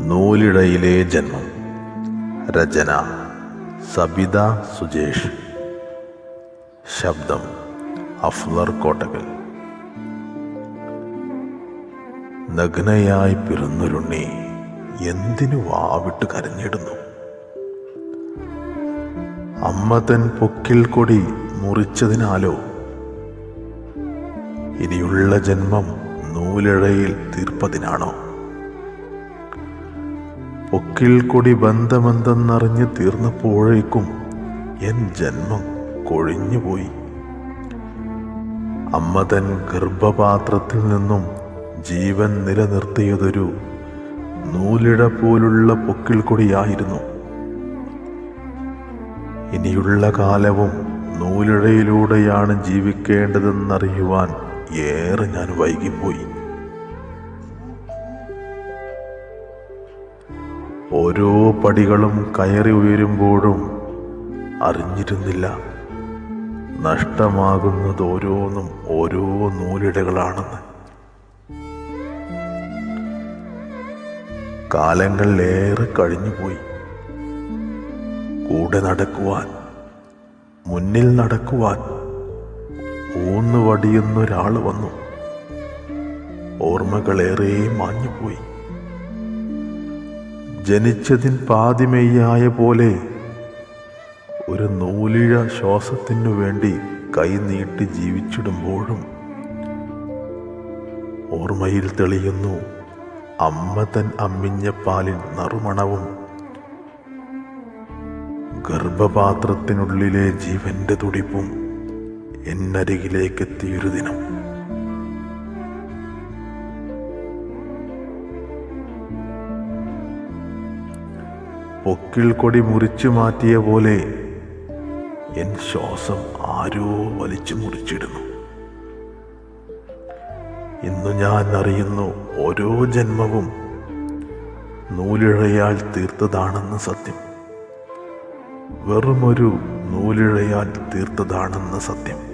നൂലിഴയിലെ ജന്മം. രചന സബിത സുജേഷ്. ശബ്ദം അഫ്ലർ കോട്ടകൽ. നഗ്നയായി പിറന്നൊരുണ്ണി എന്തിനു വാവിട്ട് കരഞ്ഞിടുന്നു? അമ്മ തൻ പൊക്കിൽ കൊടി മുറിച്ചതിനാലോ? ഇനിയുള്ള ജന്മം നൂലിഴയിൽ തീർപ്പതിനാണോ? പൊക്കിൽ കൊടി ബന്ധമെന്തെന്നറിഞ്ഞ് തീർന്നപ്പോഴേക്കും എൻ ജന്മം കൊഴിഞ്ഞുപോയി. അമ്മ തൻ ഗർഭപാത്രത്തിൽ നിന്നും ജീവൻ നിലനിർത്തിയതൊരു നൂലിഴ പോലുള്ള പൊക്കിൽ കൊടിയായിരുന്നു. ഇനിയുള്ള കാലവും നൂലിഴയിലൂടെയാണ് ജീവിക്കേണ്ടതെന്നറിയുവാൻ ഏറെ ഞാൻ വൈകിപ്പോയി. ഓരോ പടികളും കയറി ഉയരുമ്പോഴും അറിഞ്ഞിരുന്നില്ല നഷ്ടമാകുന്നത് ഓരോന്നും ഓരോ നൂലിഴകളാണെന്ന്. കാലങ്ങൾ ഏറെ കഴിഞ്ഞുപോയി. കൂടെ നടക്കുവാൻ, മുന്നിൽ നടക്കുവാൻ ഊന്നുവടിയുന്നൊരാൾ വന്നു. ഓർമ്മകളേറെ മാഞ്ഞുപോയി. ജനിച്ചതിൻ പാതിമെയ്യായ പോലെ ഒരു നൂലിഴ ശ്വാസത്തിനു വേണ്ടി കൈനീട്ടി ജീവിച്ചിടുമ്പോഴും ഓർമ്മയിൽ തെളിയുന്നു അമ്മ തൻ അമ്മിഞ്ഞ പാലിൻ നറുമണവും ഗർഭപാത്രത്തിനുള്ളിലെ ജീവന്റെ തുടിപ്പും എന്നരികിലേക്കെത്തിയൊരു ദിനം. പൊക്കിൽ കൊടി മുറിച്ചു മാറ്റിയ പോലെ എൻ ശ്വാസം ആരോ വലിച്ചു മുറിച്ചിടുന്നു. ഇന്നു ഞാൻ അറിയുന്നു ഓരോ ജന്മവും നൂലിഴയാൽ തീർത്തതാണെന്ന് സത്യം. വെറുമൊരു നൂലിഴയാൽ തീർത്തതാണെന്ന് സത്യം.